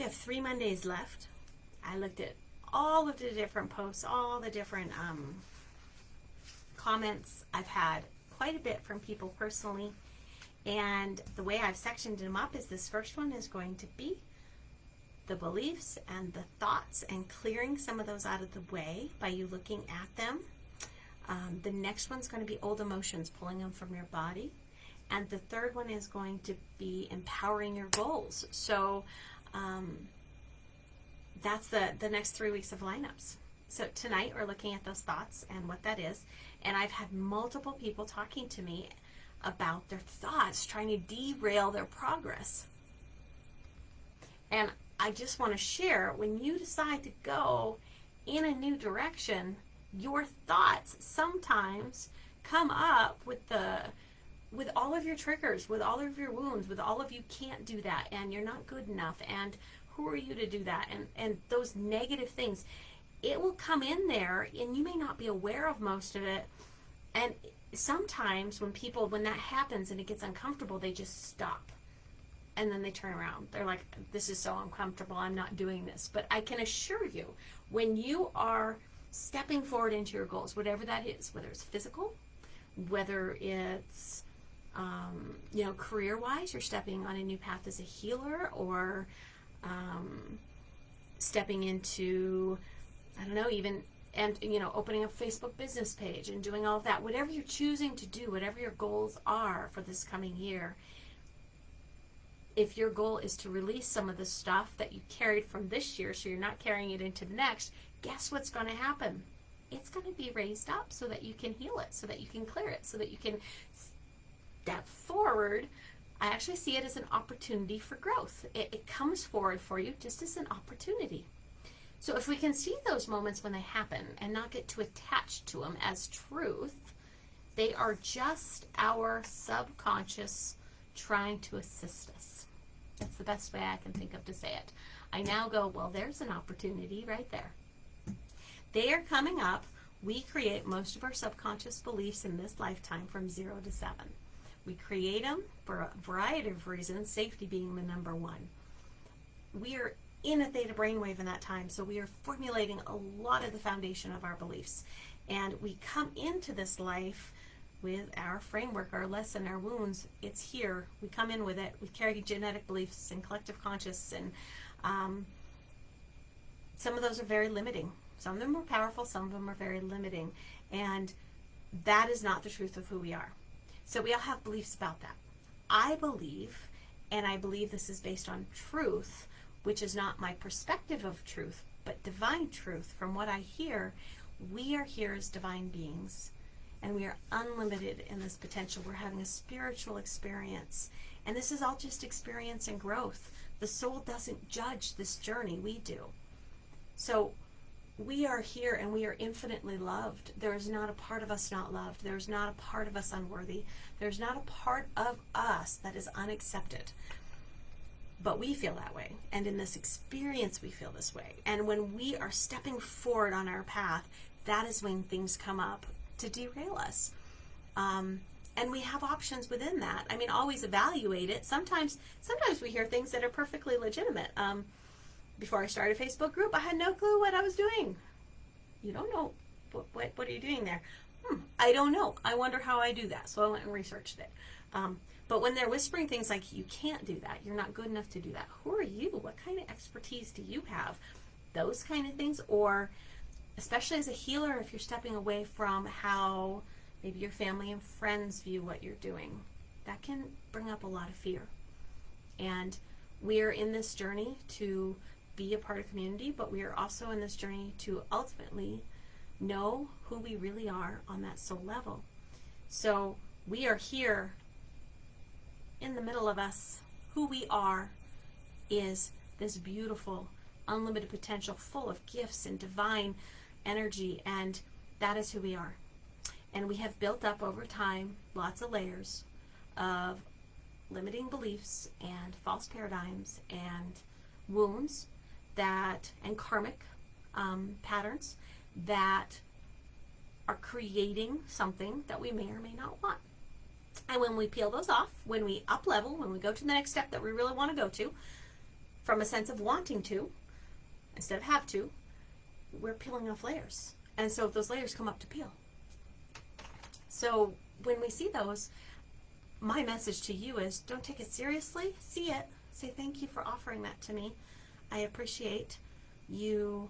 We have 3 Mondays left. I looked at all of the different posts, all the different comments. I've had quite a bit from people personally, and the way I've sectioned them up is this first one is going to be the beliefs and the thoughts and clearing some of those out of the way by you looking at them. The next one's going to be old emotions, pulling them from your body. And the third one is going to be empowering your goals. So that's the next 3 weeks of lineups. So tonight we're looking at those thoughts and what that is. And I've had multiple people talking to me about their thoughts, trying to derail their progress. And I just want to share, when you decide to go in a new direction, your thoughts sometimes come up with all of your triggers, with all of your wounds, with all of you can't do that, and you're not good enough, and who are you to do that, and those negative things. It will come in there, and you may not be aware of most of it. And sometimes when that happens and it gets uncomfortable, they just stop. And then they turn around. They're like, this is so uncomfortable, I'm not doing this. But I can assure you, when you are stepping forward into your goals, whatever that is, whether it's physical, whether it's career-wise, you're stepping on a new path as a healer, or stepping into, opening a Facebook business page and doing all of that. Whatever you're choosing to do, whatever your goals are for this coming year, if your goal is to release some of the stuff that you carried from this year so you're not carrying it into the next, guess what's going to happen? It's going to be raised up so that you can heal it, so that you can clear it, so that you can step forward. I actually see it as an opportunity for growth. It comes forward for you just as an opportunity. So if we can see those moments when they happen and not get too attached to them as truth, they are just our subconscious trying to assist us. That's the best way I can think of to say it. I now go, well, there's an opportunity right there. They are coming up. We create most of our subconscious beliefs in this lifetime from 0 to 7. We create them for a variety of reasons, safety being the number one. We are in a theta brainwave in that time, so we are formulating a lot of the foundation of our beliefs. And we come into this life with our framework, our lesson, our wounds. It's here. We come in with it. We carry genetic beliefs and collective conscious, and some of those are very limiting. Some of them are powerful, some of them are very limiting, and that is not the truth of who we are. So we all have beliefs about that. I believe, and I believe this is based on truth, which is not my perspective of truth, but divine truth. From what I hear, we are here as divine beings, and we are unlimited in this potential. We're having a spiritual experience, and this is all just experience and growth. The soul doesn't judge this journey, we do. So we are here, and we are infinitely loved. There is not a part of us not loved. There is not a part of us unworthy. There's not a part of us that is unaccepted. But we feel that way, and in this experience we feel this way. And when we are stepping forward on our path, that is when things come up to derail us. And we have options within that. I mean, always evaluate it. Sometimes we hear things that are perfectly legitimate. Before I started a Facebook group, I had no clue what I was doing. You don't know. What are you doing there? I don't know. I wonder how I do that. So I went and researched it. But when they're whispering things like, you can't do that, you're not good enough to do that, who are you? What kind of expertise do you have? Those kind of things. Or especially as a healer, if you're stepping away from how maybe your family and friends view what you're doing, that can bring up a lot of fear. And we're in this journey to be a part of community, but we are also in this journey to ultimately know who we really are on that soul level. So we are here in the middle of us. Who we are is this beautiful, unlimited potential, full of gifts and divine energy, and that is who we are. And we have built up over time lots of layers of limiting beliefs and false paradigms and wounds and karmic patterns that are creating something that we may or may not want. And when we peel those off, when we up level, when we go to the next step that we really want to go to, from a sense of wanting to, instead of have to, we're peeling off layers. And so those layers come up to peel. So when we see those, my message to you is don't take it seriously. See it. Say thank you for offering that to me. I appreciate you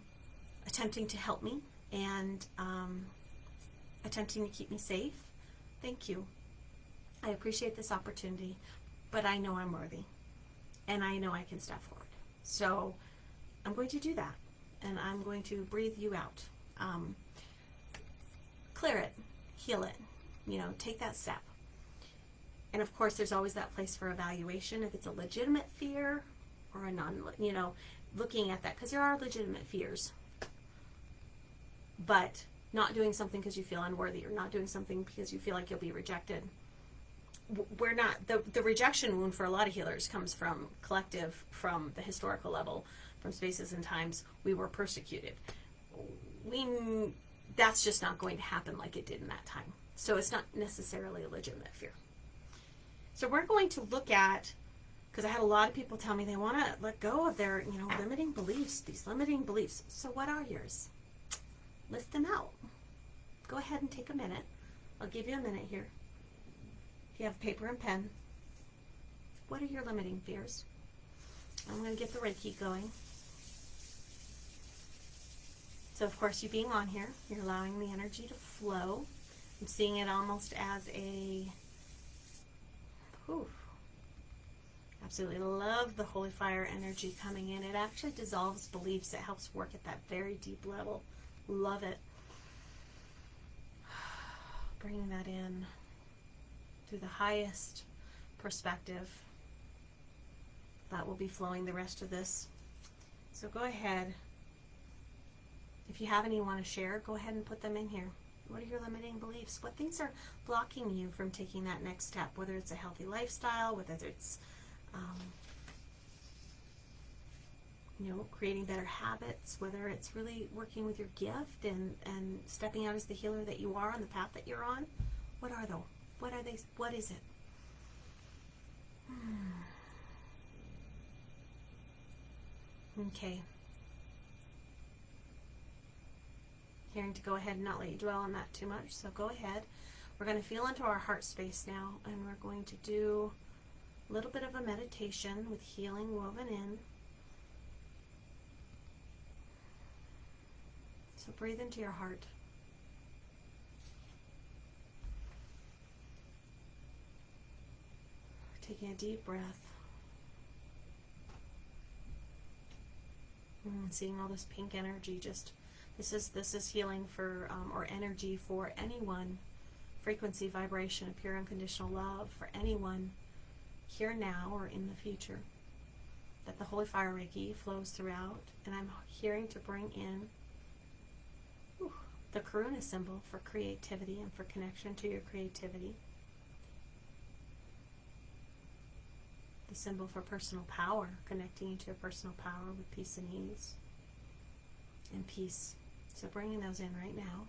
attempting to help me and attempting to keep me safe. Thank you. I appreciate this opportunity, but I know I'm worthy and I know I can step forward. So I'm going to do that, and I'm going to breathe you out. Clear it, heal it, take that step. And of course, there's always that place for evaluation if it's a legitimate fear or a looking at that, because there are legitimate fears. But not doing something because you feel unworthy, or not doing something because you feel like you'll be rejected. We're not, the rejection wound for a lot of healers comes from collective, from the historical level, from spaces and times we were persecuted. That's just not going to happen like it did in that time. So it's not necessarily a legitimate fear. So we're going to look at, because I had a lot of people tell me they want to let go of their, limiting beliefs, these limiting beliefs. So what are yours? List them out. Go ahead and take a minute. I'll give you a minute here. If you have paper and pen, what are your limiting fears? I'm going to get the Reiki going. So of course, you being on here, you're allowing the energy to flow. I'm seeing it almost as a, absolutely love the holy fire energy coming in. It actually dissolves beliefs. It helps work at that very deep level. Love it. Bringing that in through the highest perspective. That will be flowing the rest of this. So go ahead. If you have any you want to share, go ahead and put them in here. What are your limiting beliefs? What things are blocking you from taking that next step? Whether it's a healthy lifestyle, whether it's creating better habits, whether it's really working with your gift and stepping out as the healer that you are on the path that you're on. What are those? What are they? What is it? Okay. Hearing to go ahead and not let you dwell on that too much, so go ahead. We're going to feel into our heart space now, and we're going to do a little bit of a meditation with healing woven in. So breathe into your heart. Taking a deep breath. Seeing all this pink energy, this is healing for, or energy for anyone, frequency, vibration of pure unconditional love for anyone here now or in the future, that the Holy Fire Reiki flows throughout. And I'm hearing to bring in the Karuna symbol for creativity and for connection to your creativity. The symbol for personal power, connecting you to your personal power with peace and ease and peace. So bringing those in right now.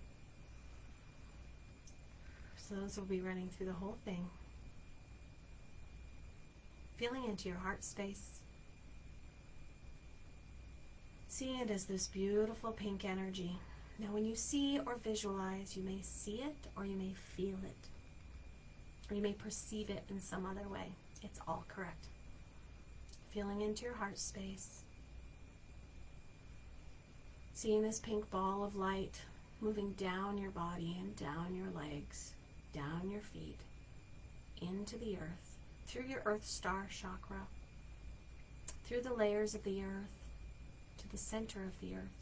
So those will be running through the whole thing. Feeling into your heart space. Seeing it as this beautiful pink energy. Now when you see or visualize, you may see it or you may feel it. Or you may perceive it in some other way. It's all correct. Feeling into your heart space. Seeing this pink ball of light moving down your body and down your legs, down your feet, into the earth, through your earth star chakra, through the layers of the earth, to the center of the earth.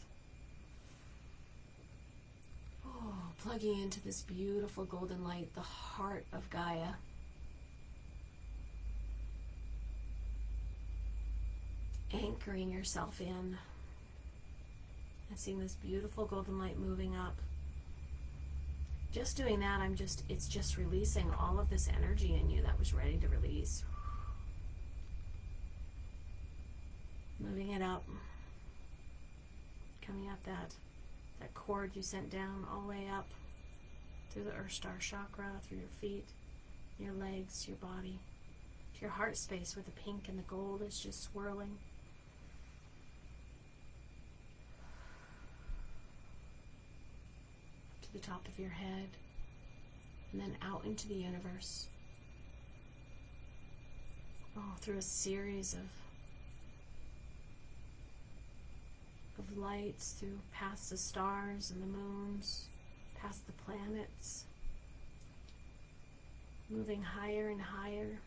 Plugging into this beautiful golden light, the heart of Gaia. Anchoring yourself in and seeing this beautiful golden light moving up. Just doing that, it's just releasing all of this energy in you that was ready to release. Moving it up. Coming up that cord you sent down all the way up through the earth star chakra, through your feet, your legs, your body, to your heart space where the pink and the gold is just swirling. to the top of your head, and then out into the universe. Oh, through a series of lights, through past the stars and the moons, past the planets, moving higher and higher,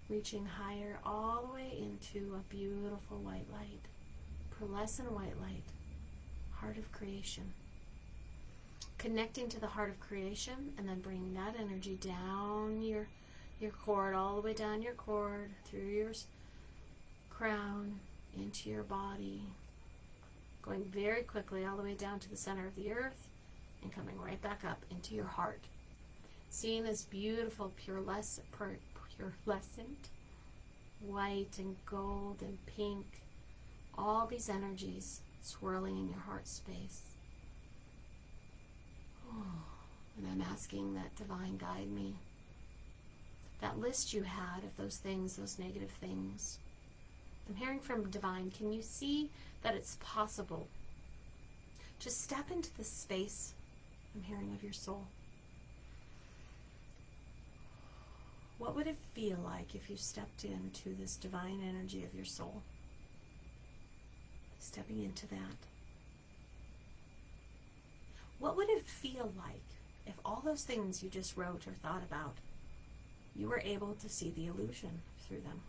reaching higher all the way into a beautiful white light, pearlescent white light, heart of creation. Connecting to the heart of creation, and then bringing that energy down your cord, all the way down your cord, through your crown, into your body, going very quickly all the way down to the center of the earth, and coming right back up into your heart. Seeing this beautiful purelescent white and gold and pink, all these energies swirling in your heart space. Oh, and I'm asking that divine guide me. That list you had of those things, those negative things, I'm hearing from divine, can you see that it's possible? Just step into the space, I'm hearing, of your soul. What would it feel like if you stepped into this divine energy of your soul? Stepping into that. What would it feel like if all those things you just wrote or thought about, you were able to see the illusion through them?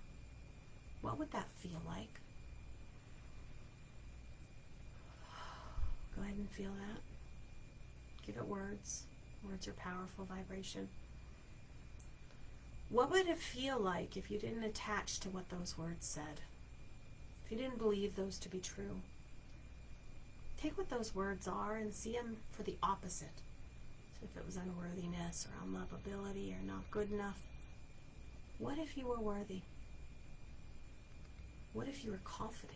What would that feel like? Go ahead and feel that. Give it words. Words are powerful vibration. What would it feel like if you didn't attach to what those words said? If you didn't believe those to be true? Take what those words are and see them for the opposite. So if it was unworthiness or unlovability or not good enough, what if you were worthy? What if you were confident?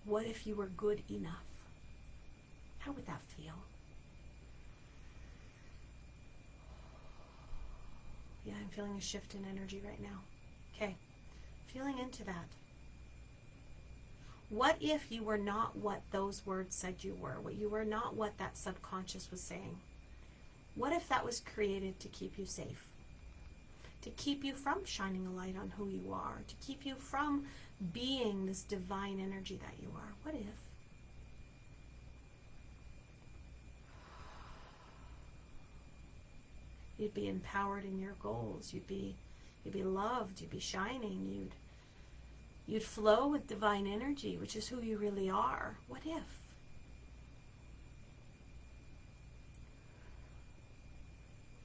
What if you were good enough? How would that feel? Yeah, I'm feeling a shift in energy right now. Okay, feeling into that. What if you were not what those words said you were? What you were not what that subconscious was saying? What if that was created to keep you safe? To keep you from shining a light on who you are? To keep you from being this divine energy that you are? What if? You'd be empowered in your goals. You'd be loved. You'd be shining. You'd flow with divine energy, which is who you really are. What if?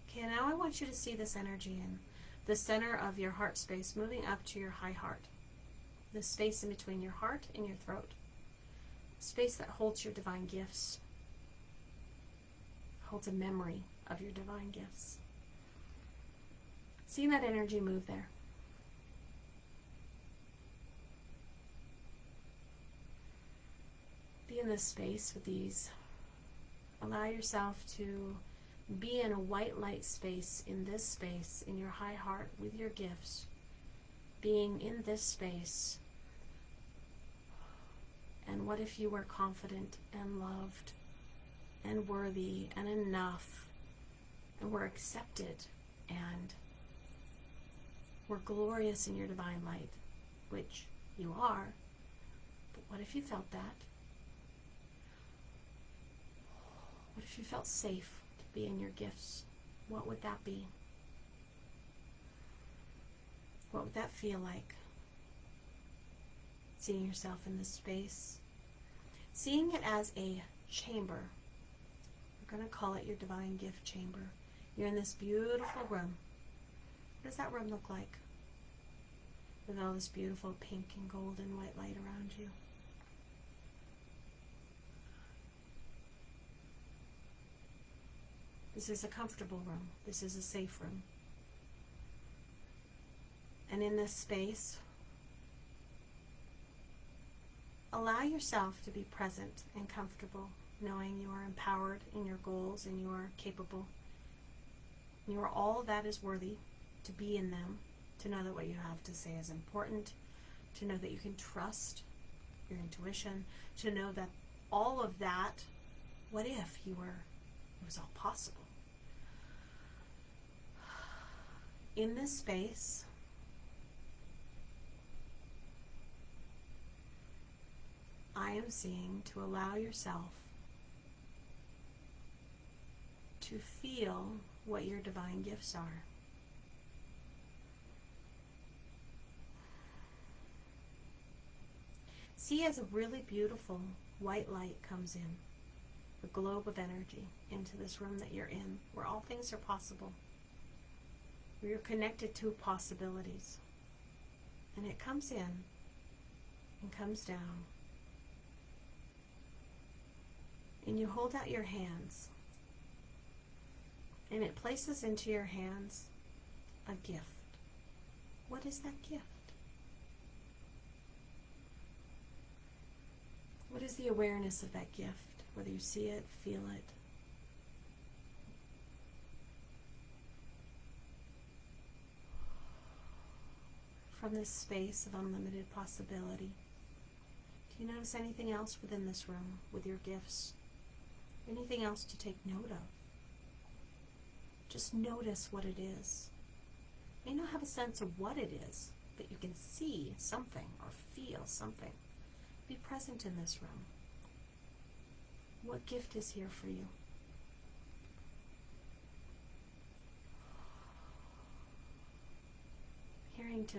Okay, now I want you to see this energy in the center of your heart space, moving up to your high heart. The space in between your heart and your throat. Space that holds your divine gifts. Holds a memory of your divine gifts. Seeing that energy move there. Be in this space with ease. Allow yourself to be in a white light space, in this space, in your high heart, with your gifts. Being in this space. And what if you were confident and loved and worthy and enough and were accepted and were glorious in your divine light, which you are. But what if you felt that? What if you felt safe to be in your gifts? What would that be? What would that feel like? Seeing yourself in this space. Seeing it as a chamber. We're going to call it your divine gift chamber. You're in this beautiful room. What does that room look like? With all this beautiful pink and gold and white light around you. This is a comfortable room. This is a safe room. And in this space, allow yourself to be present and comfortable, knowing you are empowered in your goals and you are capable. You are all that is worthy to be in them, to know that what you have to say is important, to know that you can trust your intuition, to know that all of that, what if it was all possible? In this space, I am seeing to allow yourself to feel what your divine gifts are. See as a really beautiful white light comes in, a globe of energy into this room that you're in, where all things are possible, where you're connected to possibilities. And it comes in and comes down. And you hold out your hands, and it places into your hands a gift. What is that gift? What is the awareness of that gift? Whether you see it, feel it. From this space of unlimited possibility, do you notice anything else within this room with your gifts? Anything else to take note of? Just notice what it is. You may not have a sense of what it is, but you can see something or feel something. Be present in this room. What gift is here for you? Hearing to,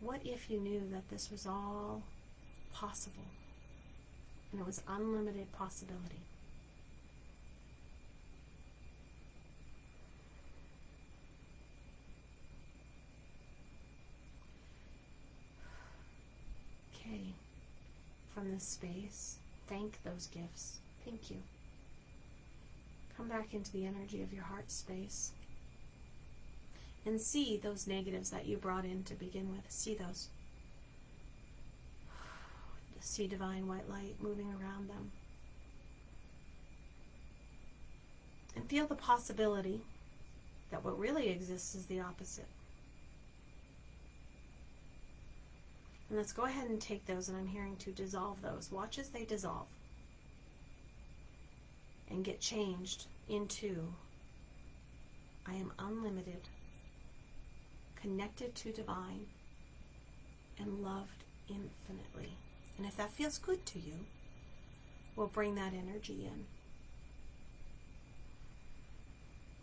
what if you knew that this was all possible and it was unlimited possibility? Okay, from this space, thank those gifts. Thank you. Come back into the energy of your heart space and see those negatives that you brought in to begin with. See those. See divine white light moving around them. And feel the possibility that what really exists is the opposite. And let's go ahead and take those, and I'm hearing to dissolve those. Watch as they dissolve and get changed into, I am unlimited, connected to divine, and loved infinitely. And if that feels good to you, we'll bring that energy in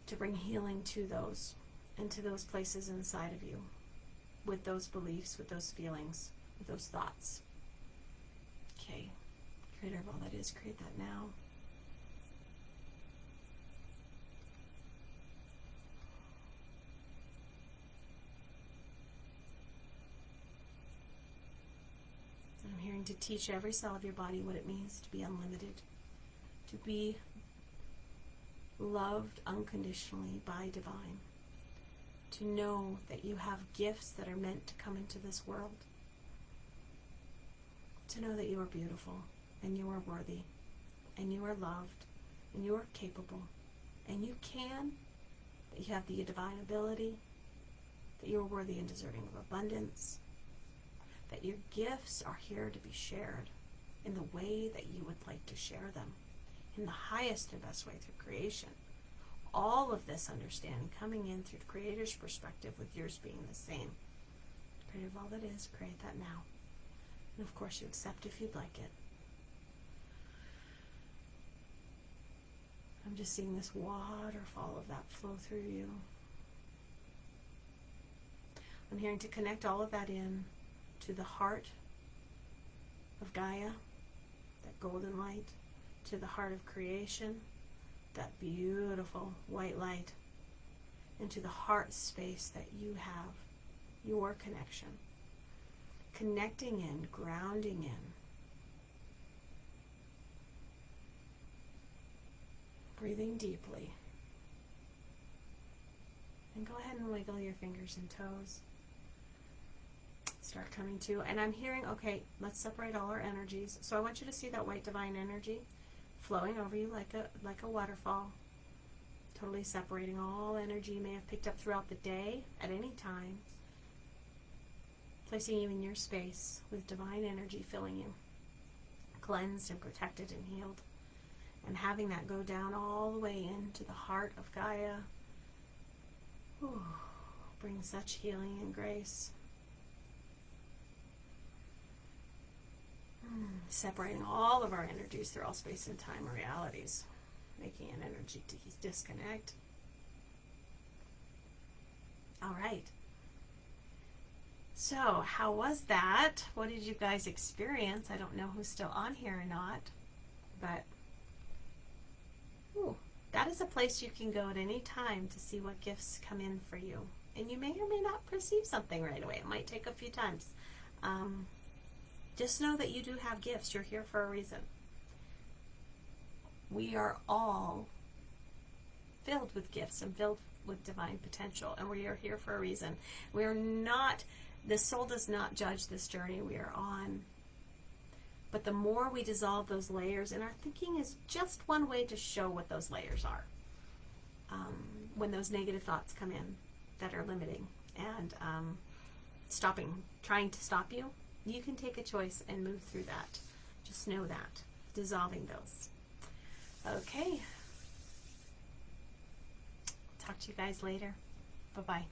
to bring healing to those and to those places inside of you, with those beliefs, with those feelings, with those thoughts. Okay, Creator of all that is, create that now. I'm hearing to teach every cell of your body what it means to be unlimited, to be loved unconditionally by divine, to know that you have gifts that are meant to come into this world, to know that you are beautiful, and you are worthy, and you are loved, and you are capable, and you can, that you have the divine ability, that you are worthy and deserving of abundance, that your gifts are here to be shared in the way that you would like to share them, in the highest and best way through creation. All of this understanding coming in through the Creator's perspective, with yours being the same. Creator of all that is, create that now. And of course you accept if you'd like it. I'm just seeing this waterfall of that flow through you. I'm hearing to connect all of that in to the heart of Gaia, that golden light, to the heart of creation, that beautiful white light, into the heart space that you have, your connection. Connecting in, grounding in. Breathing deeply. And go ahead and wiggle your fingers and toes. Start coming to, and I'm hearing, okay, let's separate all our energies. So I want you to see that white divine energy flowing over you like a waterfall, totally separating all energy you may have picked up throughout the day at any time, placing you in your space with divine energy filling you. cleansed and protected and healed. And having that go down all the way into the heart of Gaia, brings such healing and grace. Separating all of our energies through all space and time realities, making an energy disconnect. All right. So, how was that? What did you guys experience? I don't know who's still on here or not, but that is a place you can go at any time to see what gifts come in for you. And you may or may not perceive something right away. It might take a few times. Just know that you do have gifts. You're here for a reason. We are all filled with gifts and filled with divine potential, and we are here for a reason. We're not, the soul does not judge this journey we are on. But the more we dissolve those layers, and our thinking is just one way to show what those layers are. When those negative thoughts come in that are limiting and trying to stop you, you can take a choice and move through that. Just know that. Dissolving those. Okay. Talk to you guys later. Bye-bye.